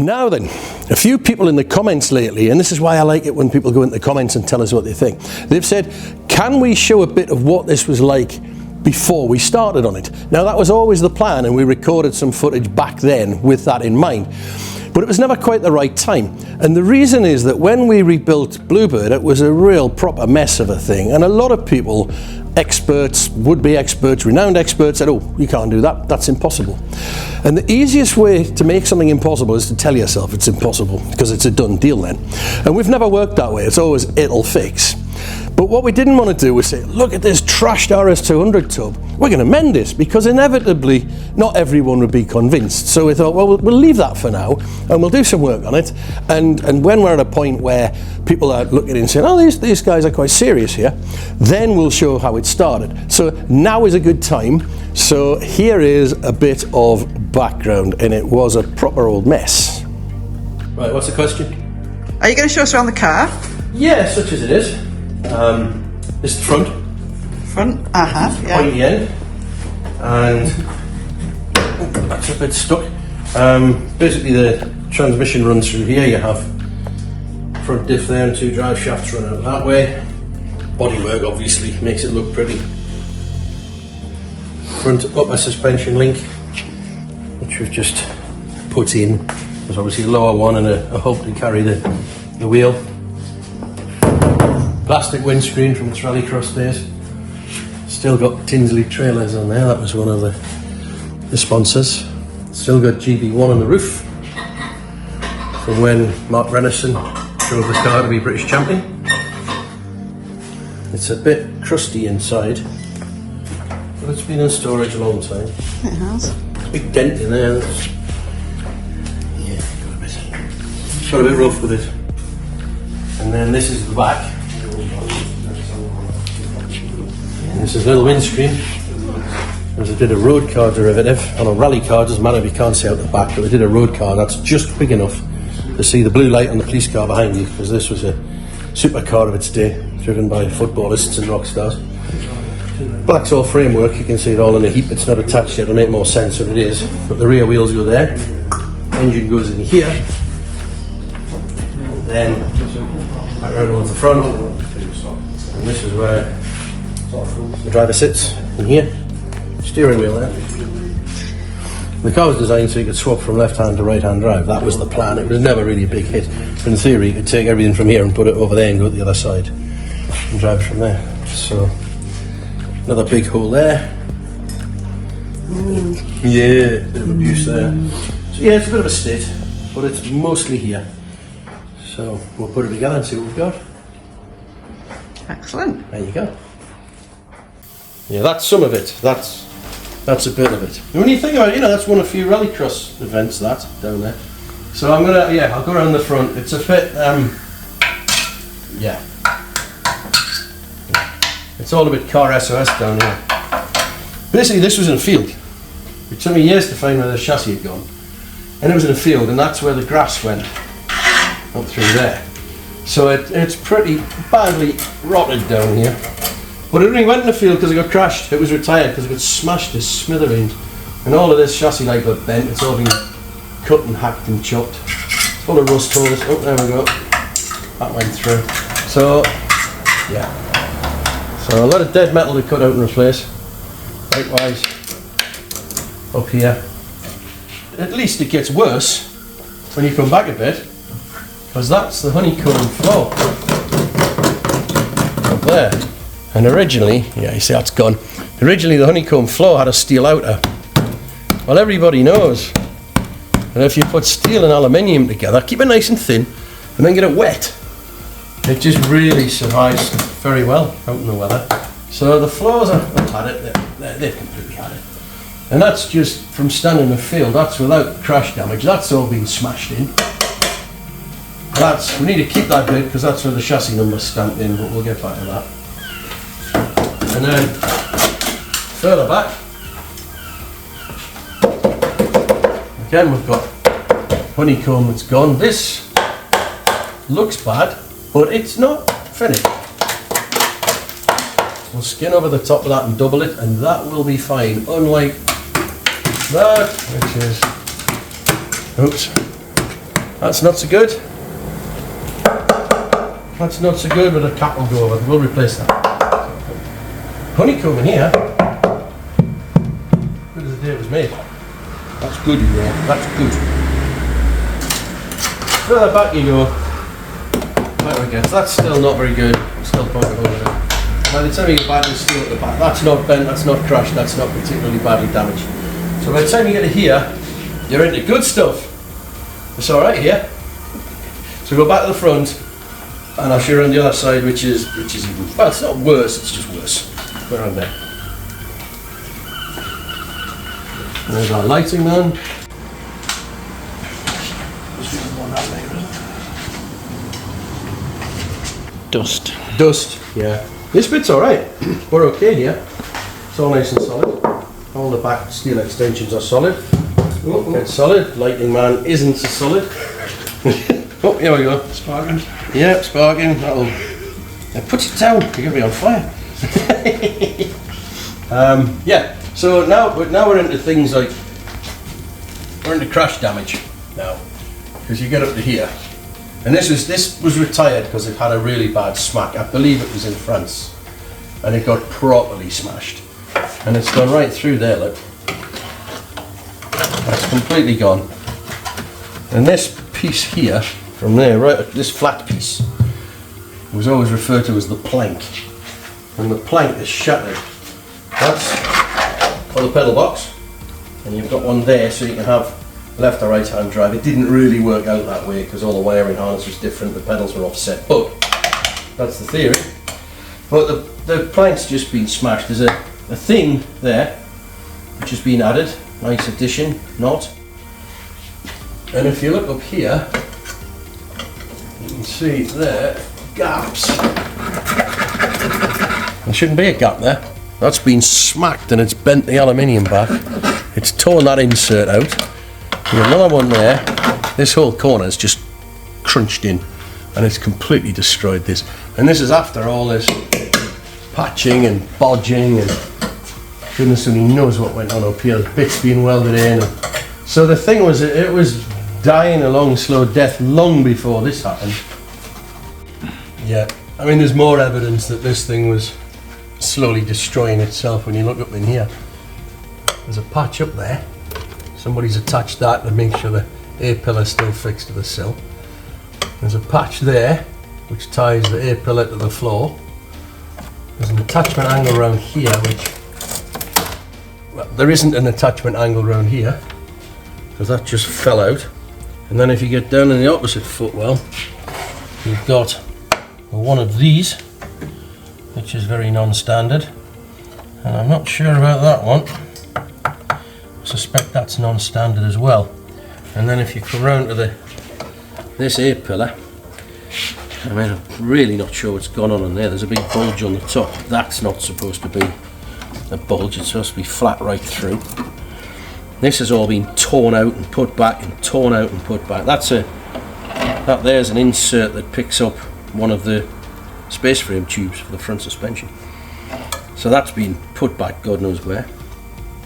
Now then, a few people in the comments lately, and this is why I like it when people go into the comments and tell us what they think. They've said, can we show a bit of what this was like before we started on it? Now that was always the plan, and we recorded some footage back then with that in mind. But it was never quite the right time. And the reason is that when we rebuilt Bluebird, it was a real proper mess of a thing. And a lot of people, experts, would-be experts, renowned experts, said, oh, you can't do that, that's impossible. And the easiest way to make something impossible is to tell yourself it's impossible, because it's a done deal then. And we've never worked that way, it's always it'll fix. But what we didn't want to do was say, look at this trashed RS200 tub. We're going to mend this, because inevitably not everyone would be convinced. So we thought, well, we'll leave that for now and we'll do some work on it. And when we're at a point where people are looking and saying, oh, these guys are quite serious here, then we'll show how it started. So now is a good time. So here is a bit of background, and it was a proper old mess. Right, what's the question? Are you going to show us around the car? Yeah, such as it is. This is the front. Front? Yeah. Pointy end. And that's a bit stuck. Basically the transmission runs through here. You have front diff there and two drive shafts run out that way. Bodywork obviously makes it look pretty. Front upper suspension link, which we've just put in. There's obviously a lower one and a hub to carry the wheel. Plastic windscreen from its rallycross days. Still got Tinsley trailers on there, that was one of the sponsors. Still got GB1 on the roof from when Mark Renison drove the car to be British champion. It's a bit crusty inside, but it's been in storage a long time. It has. There's a big dent in there. Yeah, got a bit rough with it. And then this is the back. This is a little windscreen. There's a bit of road car derivative. On a rally car, doesn't matter if you can't see out the back, but they did a road car that's just big enough to see the blue light on the police car behind you, because this was a supercar of its day, driven by footballists and rock stars. Blacksaw framework, you can see it all in a heap. It's not attached yet, it'll make more sense than it is. But the rear wheels go there, engine goes in here, and then back around towards the front, and this is where the driver sits in here, steering wheel there. The car was designed so you could swap from left hand to right hand drive. That was the plan. It was never really a big hit. But in theory, you could take everything from here and put it over there and go to the other side and drive from there. So another big hole there. Yeah, bit of abuse there. So yeah, it's a bit of a state, but it's mostly here. So we'll put it together and see what we've got. Excellent. There you go. Yeah, that's some of it. That's a bit of it. And when you think about it, that's won a few rallycross events, that down there. So I'll go around the front. It's a bit, yeah. It's all a bit car SOS down here. Basically, this was in a field. It took me years to find where the chassis had gone. And it was in a field, and that's where the grass went up through there. So it's pretty badly rotted down here. But it only went in the field because it got crashed. It was retired because it got smashed to smithereens. And all of this chassis light got bent. It's all been cut and hacked and chopped. Full of rust holes. Oh, there we go. That went through. So, yeah. So a lot of dead metal to cut out and replace. Likewise, up here. At least it gets worse when you come back a bit, because that's the honeycomb floor up there. And originally, yeah, you see that's gone. Originally the honeycomb floor had a steel outer. Well, everybody knows that if you put steel and aluminium together, keep it nice and thin, and then get it wet, it just really survives very well out in the weather. So the floors have had it, they've completely had it. And that's just from standing in the field, that's without crash damage, that's all been smashed in. We need to keep that bit because that's where the chassis number's stamped in, but we'll get back to that. And then further back, again we've got honeycomb that's gone. This looks bad, but it's not finished. We'll skin over the top of that and double it, and that will be fine, unlike that, which is, oops, That's not so good. That's not so good, but a cap will go over. We'll replace that. Honeycomb in here. Good as the day it was made. That's good, you know. That's good. Further back you go. There we go. That's still not very good. Still poking over it. By the time you get back, it's still at the back. That's not bent, that's not crushed, that's not particularly badly damaged. So by the time you get to here, you're into good stuff. It's alright here. So go back to the front, and I'll show you on the other side, which is even, well, it's not worse, it's just worse. We're on there. There's our lighting man. Dust. Dust, yeah. This bit's alright. We're okay here. It's all nice and solid. All the back steel extensions are solid. It's solid. Lighting man isn't so solid. Oh, here we go. Sparking. Yeah, sparking. That'll. Put it down. You're gonna be on fire. Yeah. So now we're into things like we're into crash damage now, because you get up to here, and this was retired because it had a really bad smack. I believe it was in France, and it got properly smashed, and it's gone right through there. Look, that's completely gone. And this piece here, from there, right, this flat piece, was always referred to as the plank, and the plank is shattered. That's for the pedal box, and you've got one there so you can have left or right hand drive. It didn't really work out that way because all the wiring harness was different, the pedals were offset, but that's the theory. But the plank's just been smashed. There's a thing there which has been added, nice addition, knot. And if you look up here, you can see there, gaps. There shouldn't be a gap there. That's been smacked and it's bent the aluminium back. It's torn that insert out. There's another one there. This whole corner is just crunched in and it's completely destroyed this. And this is after all this patching and bodging and goodness only knows what went on up here. Bits being welded in. So the thing was, it was dying a long, slow death long before this happened. Yeah, I mean, there's more evidence that this thing was slowly destroying itself when you look up in here. There's a patch up there. Somebody's attached that to make sure the A-pillar is still fixed to the sill. There's a patch there which ties the A-pillar to the floor. There's an attachment angle around here which, well, there isn't an attachment angle around here because that just fell out. And then if you get down in the opposite footwell, you've got one of these, which is very non-standard, and I'm not sure about that one. I suspect that's non-standard as well. And then if you come round to this A-pillar, I mean, I'm really not sure what's gone on in there. There's a big bulge on the top. That's not supposed to be a bulge, it's supposed to be flat right through. This has all been torn out and put back and torn out and put back. That there's an insert that picks up one of the space frame tubes for the front suspension. So that's been put back God knows where.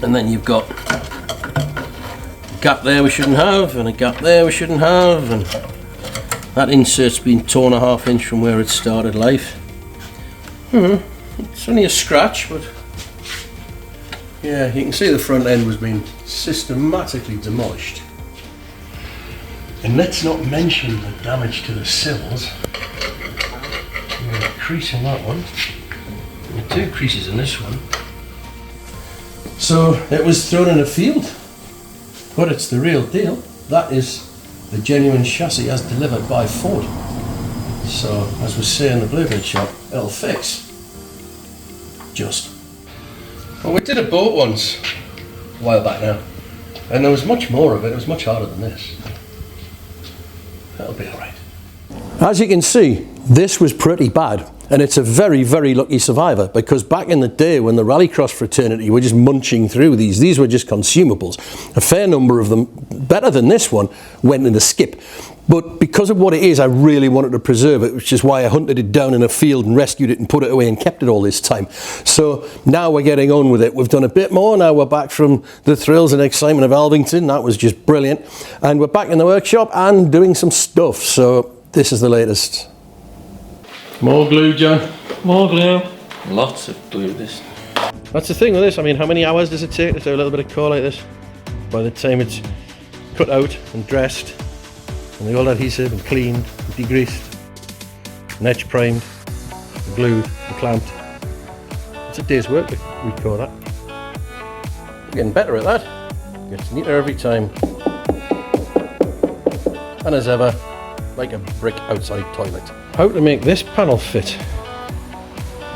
And then you've got a gap there we shouldn't have, and a gap there we shouldn't have, and that insert's been torn a ½ inch from where it started life. It's only a scratch, but yeah, you can see the front end was being systematically demolished. And let's not mention the damage to the sills. A crease in that one, and 2 creases in this one. So it was thrown in a field, but it's the real deal. That is the genuine chassis as delivered by Ford. So as we say in the Bluebird shop, it'll fix. Just. Well, we did a boat once, a while back now, and there was much more of it. It was much harder than this. That'll be alright. As you can see, this was pretty bad, and it's a very, very lucky survivor, because back in the day when the rallycross fraternity were just munching through these were just consumables. A fair number of them, better than this one, went in the skip. But because of what it is, I really wanted to preserve it, which is why I hunted it down in a field and rescued it and put it away and kept it all this time. So now we're getting on with it. We've done a bit more. Now we're back from the thrills and excitement of Alvington. That was just brilliant. And we're back in the workshop and doing some stuff. So this is the latest. More glue, John. More glue. Lots of glue, this. That's the thing with this. I mean, how many hours does it take to do a little bit of core like this? By the time it's cut out and dressed, and the old adhesive and cleaned and degreased and edge primed and glued and clamped. It's a day's work to recore that. We're getting better at that. Gets neater every time. And as ever, like a brick outside toilet. How to make this panel fit?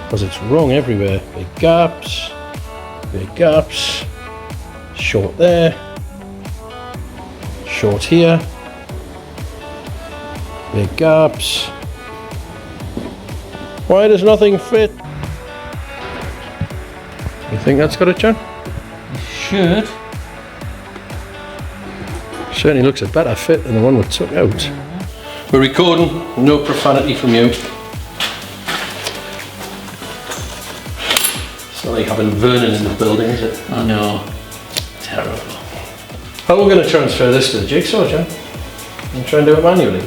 Because it's wrong everywhere. Big gaps, short there, short here. Big gaps. Why does nothing fit? You think that's got it, John? It should. Certainly looks a better fit than the one we took out. We're recording, no profanity from you. It's not like having Vernon in the building, is it? I know. Terrible. How are we going to transfer this to the jigsaw, John? And try and do it manually?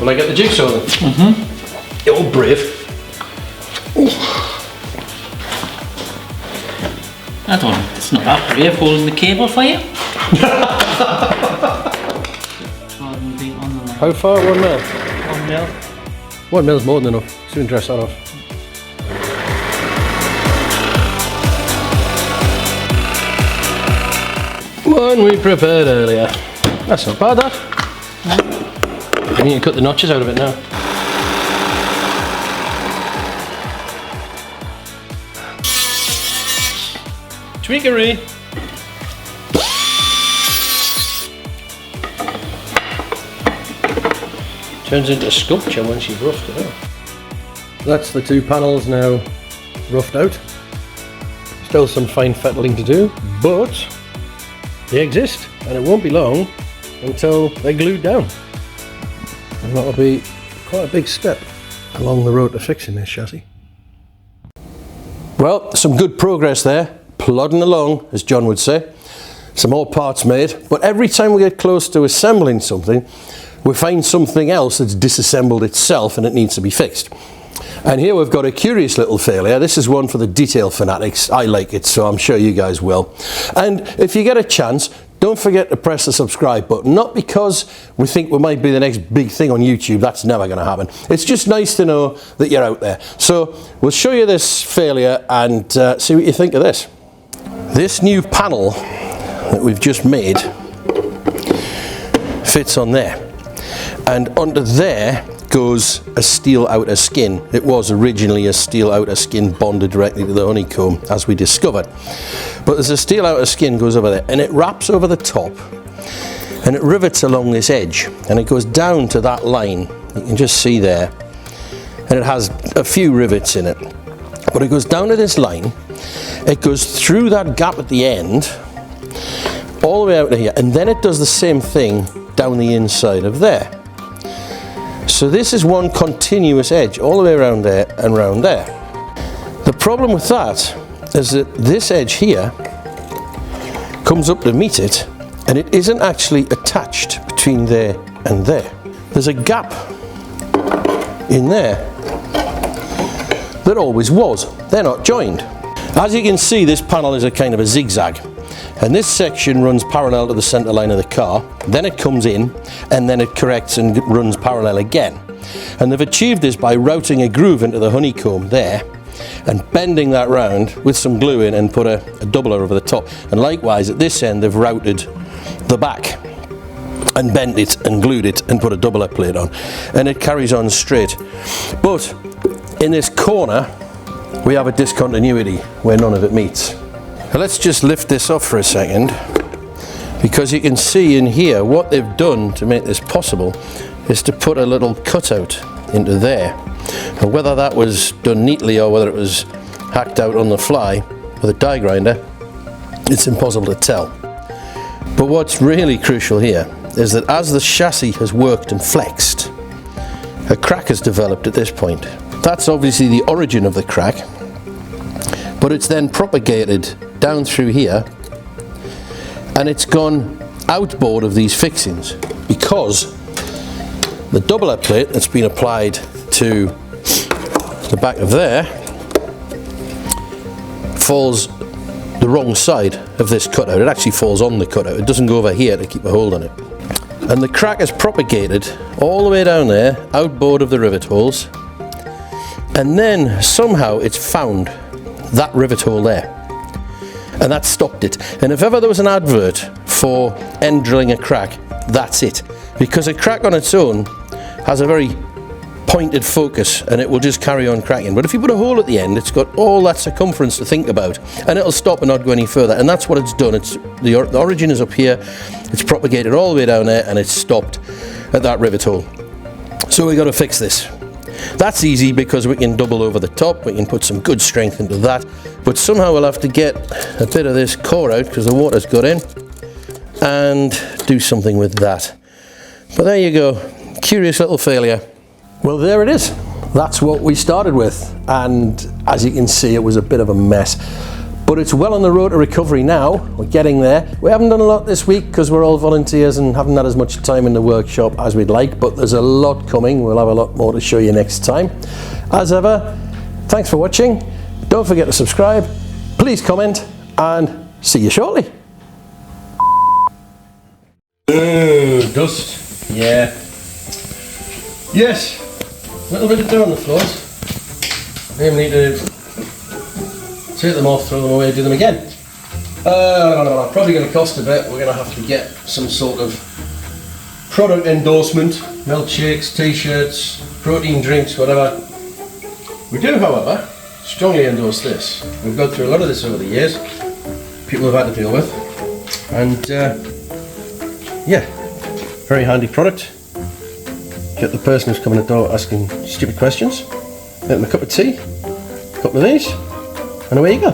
Will I get the jigsaw then? You're brave. I don't know, it's not that brave holding the cable for you. How far? 1 mil? 1 mil. 1 mil's more than enough. Soon dress that off. One we prepared earlier. That's not bad, that. You need to cut the notches out of it now. Tweakery. Turns into a sculpture once you've roughed it out. That's the two panels now roughed out. Still some fine fettling to do, but they exist, and it won't be long until they're glued down. And that'll be quite a big step along the road to fixing this chassis. Well, some good progress there, plodding along, as John would say. Some more parts made, but every time we get close to assembling something, we find something else that's disassembled itself and it needs to be fixed. And here we've got a curious little failure. This is one for the detail fanatics. I like it, so I'm sure you guys will. And if you get a chance, don't forget to press the subscribe button. Not because we think we might be the next big thing on YouTube. That's never going to happen. It's just nice to know that you're out there. So we'll show you this failure and see what you think of this. This new panel that we've just made fits on there. And onto there goes a steel outer skin. It was originally a steel outer skin bonded directly to the honeycomb, as we discovered. But there's a steel outer skin goes over there, and it wraps over the top, and it rivets along this edge, and it goes down to that line. You can just see there, and it has a few rivets in it. But it goes down to this line, it goes through that gap at the end, all the way out to here, and then it does the same thing down the inside of there. So this is one continuous edge all the way around there and around there. The problem with that is that this edge here comes up to meet it, and it isn't actually attached between there and there. There's a gap in there that always was. They're not joined. As you can see, this panel is a kind of a zigzag. And this section runs parallel to the centre line of the car, then it comes in, and then it corrects and runs parallel again. And they've achieved this by routing a groove into the honeycomb there, and bending that round with some glue in and put a doubler over the top. And likewise at this end they've routed the back and bent it and glued it and put a doubler plate on. And it carries on straight. But in this corner we have a discontinuity where none of it meets. Now let's just lift this up for a second, because you can see in here what they've done to make this possible is to put a little cutout into there. And whether that was done neatly or whether it was hacked out on the fly with a die grinder, it's impossible to tell. But what's really crucial here is that as the chassis has worked and flexed, a crack has developed at this point. That's obviously the origin of the crack, but it's then propagated down through here and it's gone outboard of these fixings because the doubler plate that's been applied to the back of there falls the wrong side of this cutout. It actually falls on the cutout. It doesn't go over here to keep a hold on it. And the crack is propagated all the way down there, outboard of the rivet holes, and then somehow it's found that rivet hole there. And that stopped it. And if ever there was an advert for end drilling a crack, that's it. Because a crack on its own has a very pointed focus and it will just carry on cracking. But if you put a hole at the end, it's got all that circumference to think about and it'll stop and not go any further. And that's what it's done. It's the origin is up here, it's propagated all the way down there and it's stopped at that rivet hole. So we've got to fix this. That's easy because we can double over the top, we can put some good strength into that, but somehow we'll have to get a bit of this core out because the water's got in and do something with that. But there you go, curious little failure. Well, there it is. That's what we started with, and as you can see, it was a bit of a mess. But it's well on the road to recovery now. We're getting there. We haven't done a lot this week because we're all volunteers and haven't had as much time in the workshop as we'd like, but there's a lot coming. We'll have a lot more to show you next time. As ever, thanks for watching. Don't forget to subscribe. Please comment, and see you shortly. Dust. Yeah. Yes. A little bit of dirt on the floors. We need to take them off, throw them away, do them again. Probably going to cost a bit. We're going to have to get some sort of product endorsement, milkshakes, t-shirts, protein drinks, whatever. We do, however, strongly endorse this. We've gone through a lot of this over the years. People have had to deal with. And yeah, very handy product. Get the person who's coming at the door asking stupid questions, get them a cup of tea, a couple of these, and away you go.